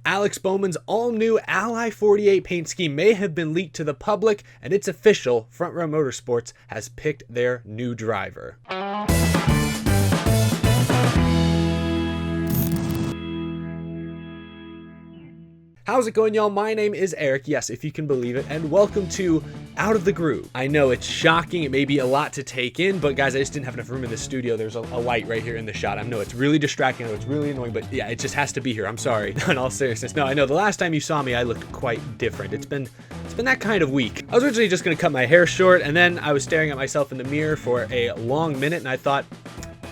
Alex Bowman's all-new Ally 48 paint scheme may have been leaked to the public, and it's official. Front Row Motorsports has picked their new driver. How's it going, y'all? My name is Eric, yes, if you can believe it, and welcome to Out of the Groove. I know it's shocking, it may be a lot to take in, but guys, I just didn't have enough room in the studio. There's a light right here in the shot. I know it's really distracting, I know it's really annoying, but yeah, it just has to be here. I'm sorry. In all seriousness. No, I know the last time you saw me, I looked quite different. It's been that kind of week. I was originally just gonna cut my hair short, and then I was staring at myself in the mirror for a long minute, and I thought,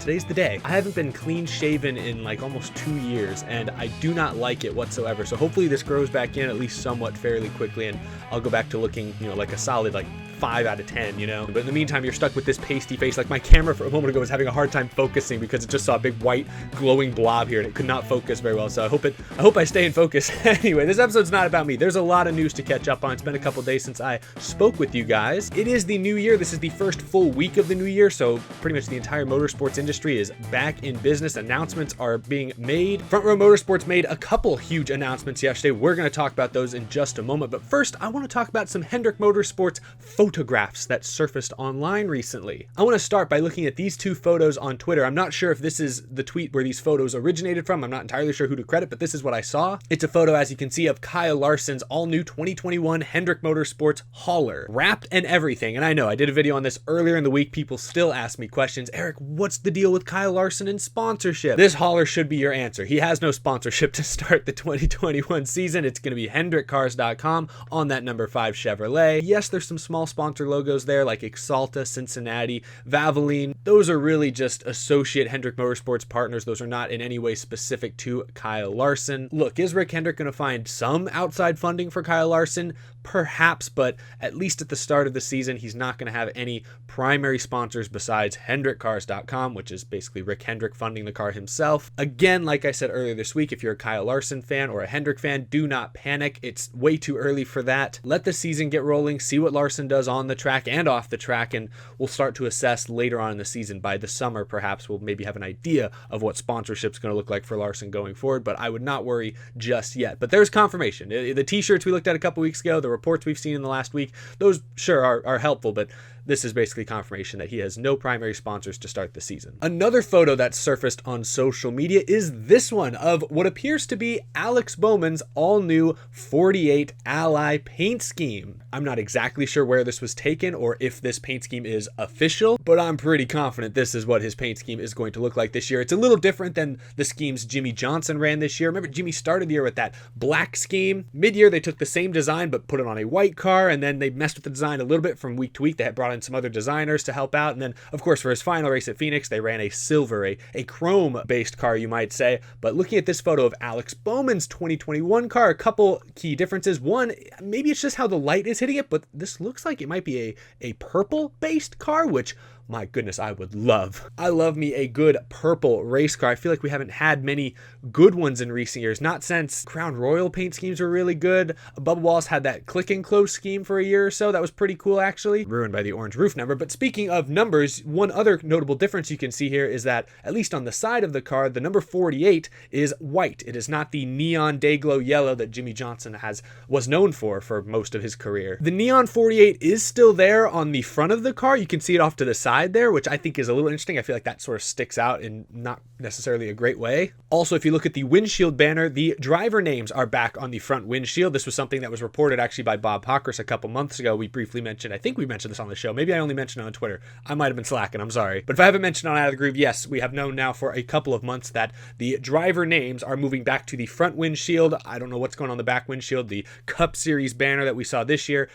today's the day. I haven't been clean shaven in like almost 2 years, and I do not like it whatsoever. So hopefully this grows back in at least somewhat fairly quickly, and I'll go back to looking, like a solid 5 out of 10, But in the meantime, you're stuck with this pasty face. Like my camera for a moment ago was having a hard time focusing because it just saw a big white glowing blob here and it could not focus very well. So I hope I stay in focus. Anyway, this episode's not about me. There's a lot of news to catch up on. It's been a couple days since I spoke with you guys. It is the new year. This is the first full week of the new year. So pretty much the entire motorsports industry is back in business. Announcements are being made. Front Row Motorsports made a couple huge announcements yesterday. We're going to talk about those in just a moment. But first, I want to talk about some Hendrick Motorsports photographs that surfaced online recently. I want to start by looking at these two photos on Twitter. I'm not sure if this is the tweet where these photos originated from. I'm not entirely sure who to credit, but this is what I saw. It's a photo, as you can see, of Kyle Larson's all-new 2021 Hendrick Motorsports hauler, wrapped and everything. And I know I did a video on this earlier in the week. People still ask me questions. Eric, what's the deal with Kyle Larson and sponsorship? This hauler should be your answer. He has no sponsorship to start the 2021 season. It's going to be HendrickCars.com on that number 5 Chevrolet. Yes, there's some small sponsor logos there like Exalta, Cincinnati, Valvoline. Those are really just associate Hendrick Motorsports partners. Those are not in any way specific to Kyle Larson. Look, is Rick Hendrick going to find some outside funding for Kyle Larson? Perhaps, but at least at the start of the season, he's not going to have any primary sponsors besides HendrickCars.com, which is basically Rick Hendrick funding the car himself. Again, like I said earlier this week, if you're a Kyle Larson fan or a Hendrick fan, do not panic. It's way too early for that. Let the season get rolling, see what Larson does on the track and off the track, and we'll start to assess later on in the season. By the summer, perhaps we'll maybe have an idea of what sponsorship's going to look like for Larson going forward, but I would not worry just yet. But there's confirmation. The t-shirts we looked at a couple weeks ago, the reports we've seen in the last week, those sure are helpful, but this is basically confirmation that he has no primary sponsors to start the season. Another photo that surfaced on social media is this one of what appears to be Alex Bowman's all-new 48 Ally paint scheme. I'm not exactly sure where this was taken or if this paint scheme is official, but I'm pretty confident this is what his paint scheme is going to look like this year. It's a little different than the schemes Jimmy Johnson ran this year. Remember, Jimmy started the year with that black scheme. Mid-year, they took the same design but put it on a white car, and then they messed with the design a little bit from week to week. They had brought in some other designers to help out, and then of course for his final race at Phoenix they ran a silver, a chrome based car, you might say. But looking at this photo of Alex Bowman's 2021 car, a couple key differences. One, maybe it's just how the light is hitting it, but this looks like it might be a purple based car, which my goodness, I would love. I love me a good purple race car. I feel like we haven't had many good ones in recent years. Not since Crown Royal paint schemes were really good. Bubba Wallace had that click and close scheme for a year or so. That was pretty cool, actually. Ruined by the orange roof number. But speaking of numbers, one other notable difference you can see here is that, at least on the side of the car, the number 48 is white. It is not the neon day glow yellow that Jimmy Johnson was known for most of his career. The neon 48 is still there on the front of the car. You can see it off to the side there, which I think is a little interesting. I feel like that sort of sticks out in not necessarily a great way. Also, if you look at the windshield banner, the driver names are back on the front windshield. This was something that was reported actually by Bob Pockris a couple months ago. We briefly mentioned, I think we mentioned this on the show. Maybe I only mentioned it on Twitter. I might have been slacking, I'm sorry. But if I haven't mentioned on Out of the Groove, yes, we have known now for a couple of months that the driver names are moving back to the front windshield. I don't know what's going on the back windshield. The Cup Series banner that we saw this year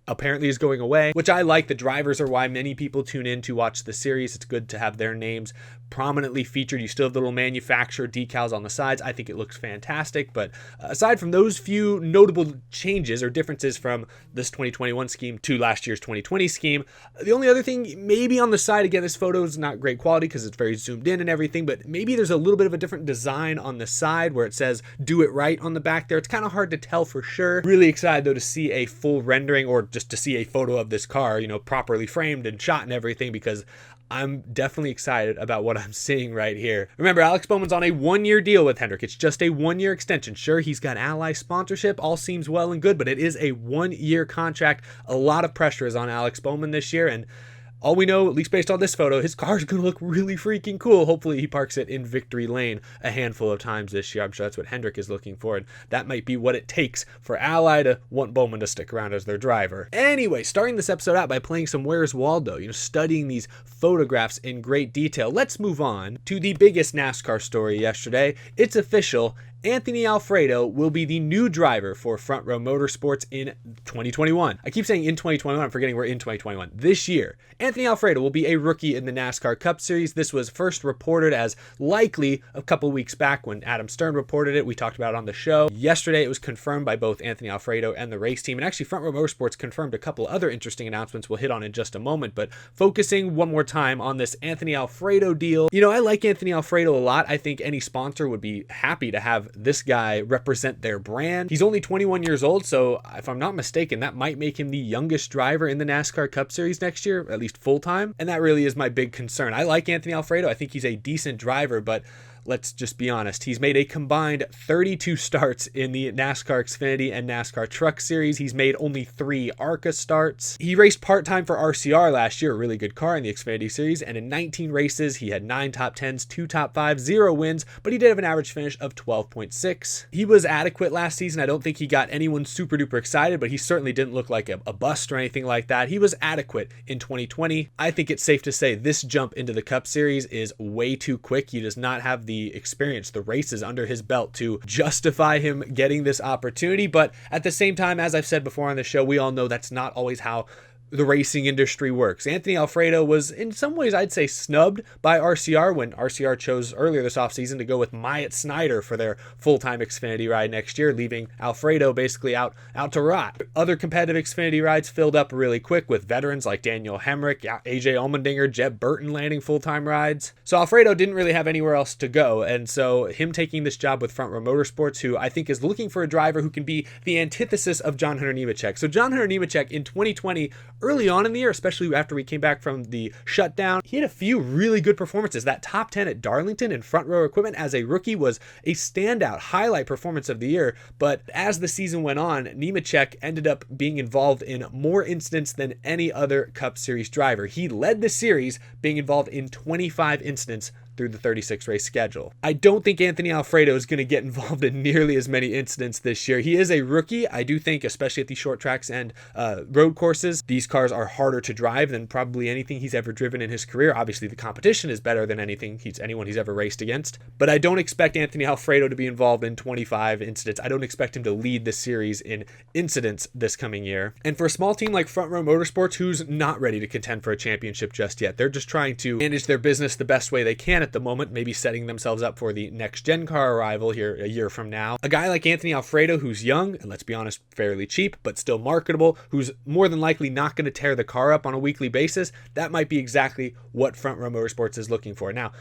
apparently is going away, which I like. The drivers are why many people tune in to watch the series. It's good to have their names prominently featured. You still have the little manufacturer decals on the sides. I think it looks fantastic. But aside from those few notable changes or differences from this 2021 scheme to last year's 2020 scheme, the only other thing maybe on the side, again, this photo is not great quality because it's very zoomed in and everything, but maybe there's a little bit of a different design on the side where it says "Do It Right" on the back there. It's kind of hard to tell for sure. Really excited though to see a full rendering or just to see a photo of this car, properly framed and shot and everything, because I'm definitely excited about what I'm seeing right here. Remember, Alex Bowman's on a 1-year deal with Hendrick. It's just a 1-year extension. Sure, he's got Ally sponsorship. All seems well and good, but it is a 1-year contract. A lot of pressure is on Alex Bowman this year, and all we know, at least based on this photo, his car is going to look really freaking cool. Hopefully he parks it in victory lane a handful of times this year. I'm sure that's what Hendrick is looking for, and that might be what it takes for Ally to want Bowman to stick around as their driver. Anyway, starting this episode out by playing some Where's Waldo, studying these photographs in great detail. Let's move on to the biggest NASCAR story yesterday. It's official. Anthony Alfredo will be the new driver for Front Row Motorsports in 2021. I keep saying in 2021, I'm forgetting we're in 2021. This year, Anthony Alfredo will be a rookie in the NASCAR Cup Series. This was first reported as likely a couple weeks back when Adam Stern reported it. We talked about it on the show. Yesterday, it was confirmed by both Anthony Alfredo and the race team. And actually, Front Row Motorsports confirmed a couple other interesting announcements we'll hit on in just a moment. But focusing one more time on this Anthony Alfredo deal. I like Anthony Alfredo a lot. I think any sponsor would be happy to have this guy represent their brand. He's only 21 years old, so if I'm not mistaken, that might make him the youngest driver in the NASCAR Cup Series next year, at least full-time, and that really is my big concern. I like Anthony Alfredo. I think he's a decent driver, but let's just be honest. He's made a combined 32 starts in the NASCAR Xfinity and NASCAR Truck Series. He's made only 3 ARCA starts. He raced part-time for RCR last year, a really good car in the Xfinity Series, and in 19 races, he had 9 top 10s, 2 top 5s, 0 wins, but he did have an average finish of 12.6. He was adequate last season. I don't think he got anyone super duper excited, but he certainly didn't look like a bust or anything like that. He was adequate in 2020. I think it's safe to say this jump into the Cup Series is way too quick. He does not have the experience, the races under his belt to justify him getting this opportunity. But at the same time, as I've said before on the show, we all know that's not always how the racing industry works. Anthony Alfredo was in some ways, I'd say, snubbed by RCR when RCR chose earlier this offseason to go with Myatt Snyder for their full-time Xfinity ride next year, leaving Alfredo basically out to rot. Other competitive Xfinity rides filled up really quick with veterans like Daniel Hemrick, AJ Allmendinger, Jeb Burton landing full-time rides. So Alfredo didn't really have anywhere else to go, and so him taking this job with Front Row Motorsports, who I think is looking for a driver who can be the antithesis of John Hunter Nemechek. So John Hunter Nemechek in 2020, early on in the year, especially after we came back from the shutdown, he had a few really good performances. That top 10 at Darlington in front row equipment as a rookie was a standout highlight performance of the year. But as the season went on, Nemechek ended up being involved in more incidents than any other Cup Series driver. He led the series, being involved in 25 incidents through the 36 race schedule. I don't think Anthony Alfredo is going to get involved in nearly as many incidents this year. He is a rookie. I do think, especially at the short tracks and road courses, these cars are harder to drive than probably anything he's ever driven in his career. Obviously, the competition is better than anyone he's ever raced against. But I don't expect Anthony Alfredo to be involved in 25 incidents. I don't expect him to lead the series in incidents this coming year. And for a small team like Front Row Motorsports, who's not ready to contend for a championship just yet, they're just trying to manage their business the best way they can at the moment, maybe setting themselves up for the next gen car arrival here a year from now. A guy like Anthony Alfredo, who's young and let's be honest, fairly cheap, but still marketable, who's more than likely not going to tear the car up on a weekly basis, that might be exactly what Front Row Motorsports is looking for. Now,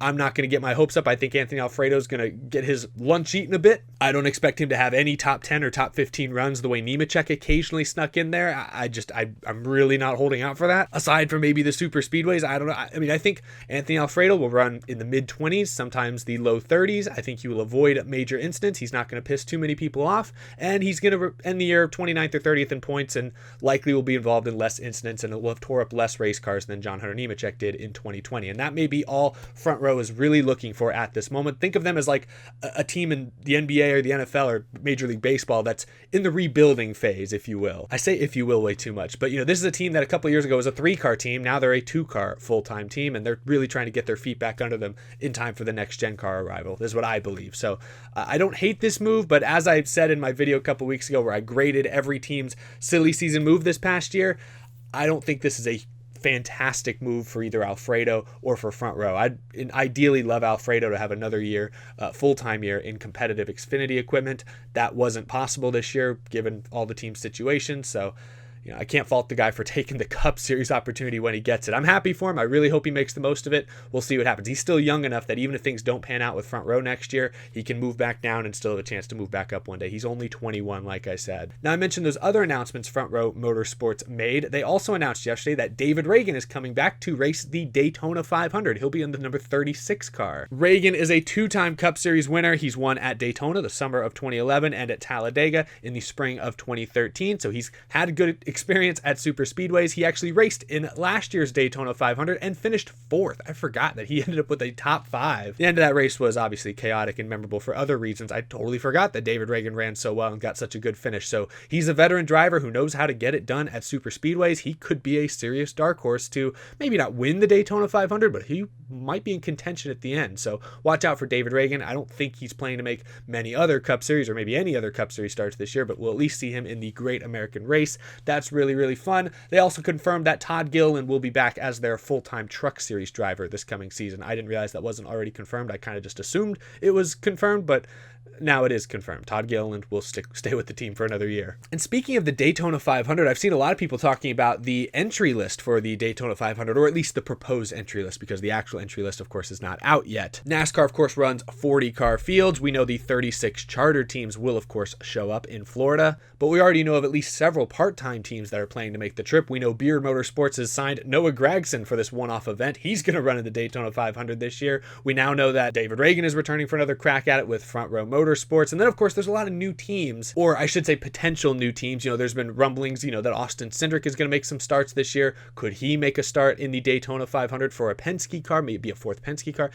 I'm not going to get my hopes up. I think Anthony Alfredo is going to get his lunch eaten a bit. I don't expect him to have any top 10 or top 15 runs the way Nemechek occasionally snuck in there. I'm really not holding out for that. Aside from maybe the super speedways, I don't know. I think Anthony Alfredo will run in the mid-20s, sometimes the low 30s. I think he will avoid major incidents. He's not going to piss too many people off, and he's going to end the year 29th or 30th in points and likely will be involved in less incidents and will have tore up less race cars than John Hunter Nemechek did in 2020. And that may be all Front Row is really looking for at this moment. Think of them as like a team in the NBA or the NFL or Major League Baseball that's in the rebuilding phase, if you will. I say if you will way too much, but this is a team that a couple of years ago was a 3-car team. Now they're a 2-car full-time team, and they're really trying to get their feet back under them in time for the next gen car arrival. This is what I believe. So I don't hate this move, but as I said in my video a couple weeks ago where I graded every team's silly season move this past year, I don't think this is a fantastic move for either Alfredo or for Front Row. I'd ideally love Alfredo to have another year, full-time year in competitive Xfinity equipment. That wasn't possible this year given all the team situations. So, I can't fault the guy for taking the Cup Series opportunity when he gets it. I'm happy for him. I really hope he makes the most of it. We'll see what happens. He's still young enough that even if things don't pan out with Front Row next year, he can move back down and still have a chance to move back up one day. He's only 21, like I said. Now, I mentioned those other announcements Front Row Motorsports made. They also announced yesterday that David Ragan is coming back to race the Daytona 500. He'll be in the number 36 car. Ragan is a two-time Cup Series winner. He's won at Daytona the summer of 2011 and at Talladega in the spring of 2013. So he's had good experience at super speedways. He actually raced in last year's Daytona 500 and finished 4th. I forgot that he ended up with a top 5. The end of that race was obviously chaotic and memorable for other reasons. I totally forgot that David Ragan ran so well and got such a good finish. So he's a veteran driver who knows how to get it done at super speedways. He could be a serious dark horse to maybe not win the Daytona 500, but he might be in contention at the end. So watch out for David Ragan. I don't think he's planning to make many other Cup Series or maybe any other Cup Series starts this year, but we'll at least see him in the Great American Race. That's really, really fun. They also confirmed that Todd Gilliland will be back as their full-time Truck Series driver this coming season. I didn't realize that wasn't already confirmed. I kind of just assumed it was confirmed, but now it is confirmed. Todd Gilliland will stay with the team for another year. And speaking of the Daytona 500, I've seen a lot of people talking about the entry list for the Daytona 500, or at least the proposed entry list, because the actual entry list, of course, is not out yet. NASCAR, of course, runs 40-car fields. We know the 36 charter teams will, of course, show up in Florida, but we already know of at least several part-time teams that are planning to make the trip. We know Beard Motorsports has signed Noah Gragson for this one-off event. He's going to run in the Daytona 500 this year. We now know that David Ragan is returning for another crack at it with Front Row Motorsports. And then, of course, there's a lot of new teams, or I should say potential new teams. There's been rumblings, that Austin Cindric is going to make some starts this year. Could he make a start in the Daytona 500 for a Penske car, maybe a 4th Penske car?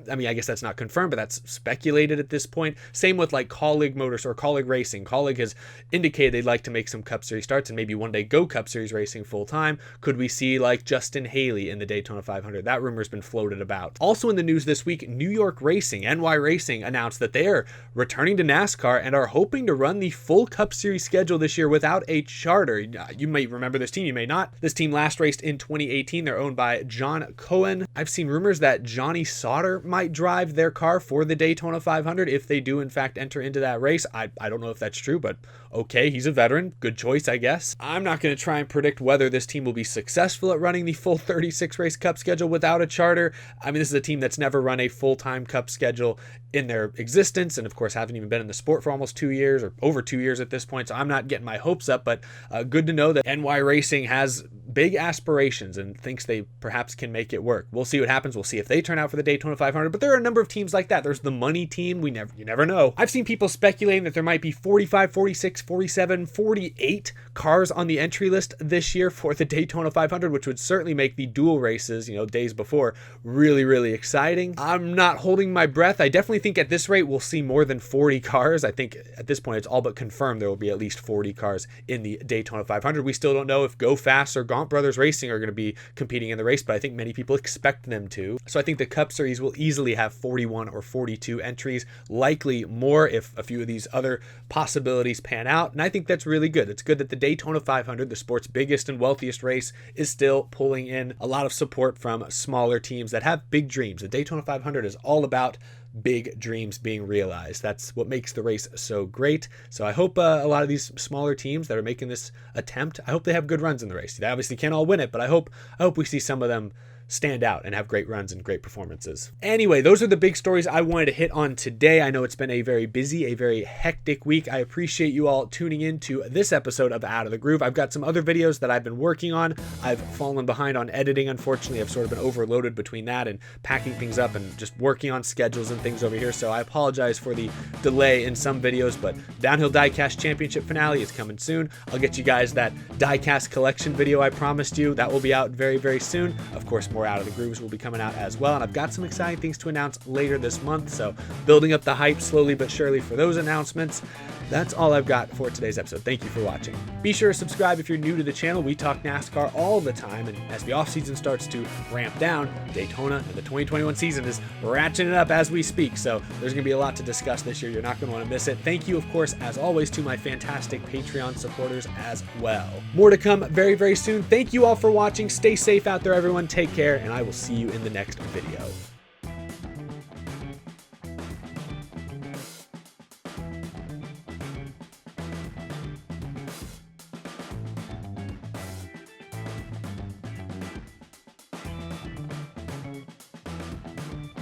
I mean, I guess that's not confirmed, but that's speculated at this point. Same with like Colleague Motors or Colleague Racing. Colleague has indicated they'd like to make some Cup Series starts and maybe one day go Cup Series racing full time. Could we see like Justin Haley in the Daytona 500? That rumor's been floated about. Also in the news this week, New York Racing, NY Racing, announced that they are returning to NASCAR and are hoping to run the full Cup Series schedule this year without a charter. You may remember this team, you may not. This team last raced in 2018. They're owned by John Cohen. I've seen rumors that Johnny Sauter might drive their car for the Daytona 500 if they do in fact enter into that race. I don't know if that's true, but okay, he's a veteran. Good choice, I guess. I'm not going to try and predict whether this team will be successful at running the full 36 race Cup schedule without a charter. I mean, this is a team that's never run a full-time Cup schedule in their existence, and of course haven't even been in the sport for almost 2 years or over 2 years at this point, so I'm not getting my hopes up, but good to know that NY Racing has big aspirations and thinks they perhaps can make it work. We'll see what happens. We'll see if they turn out for the Daytona 500, but there are a number of teams like that. There's the money team. You never know. I've seen people speculating that there might be 45, 46, 47, 48 cars on the entry list this year for the Daytona 500, which would certainly make the dual races, days before, really, really exciting. I'm not holding my breath. I definitely think at this rate we'll see more than 40 cars. I think at this point it's all but confirmed there will be at least 40 cars in the Daytona 500. We still don't know if Go Fast or Gaunt Brothers Racing are going to be competing in the race, but I think many people expect them to. So I think the Cup Series will easily have 41 or 42 entries, likely more if a few of these other possibilities pan out, and I think that's really good. It's good that the Daytona 500, the sport's biggest and wealthiest race, is still pulling in a lot of support from smaller teams that have big dreams. The Daytona 500 is all about big dreams being realized. That's what makes the race so great. So I hope a lot of these smaller teams that are making this attempt, I hope they have good runs in the race. They obviously can't all win it, but I hope we see some of them stand out and have great runs and great performances. Anyway, those are the big stories I wanted to hit on today. I know it's been a very busy, a very hectic week. I appreciate you all tuning in to this episode of Out of the Groove. I've got some other videos that I've been working on. I've fallen behind on editing, unfortunately. I've sort of been overloaded between that and packing things up and just working on schedules and things over here. So I apologize for the delay in some videos, but Downhill Diecast Championship finale is coming soon. I'll get you guys that diecast collection video I promised you. That will be out very, very soon. Of course, more Out of the Grooves will be coming out as well, and I've got some exciting things to announce later this month, so building up the hype slowly but surely for those announcements. That's all I've got for today's episode. Thank you for watching. Be sure to subscribe if you're new to the channel. We talk NASCAR all the time, and as the off-season starts to ramp down, Daytona and the 2021 season is ratcheting up as we speak, so there's going to be a lot to discuss this year. You're not going to want to miss it. Thank you, of course, as always, to my fantastic Patreon supporters as well. More to come very, very soon. Thank you all for watching. Stay safe out there, everyone. Take care, and I will see you in the next video.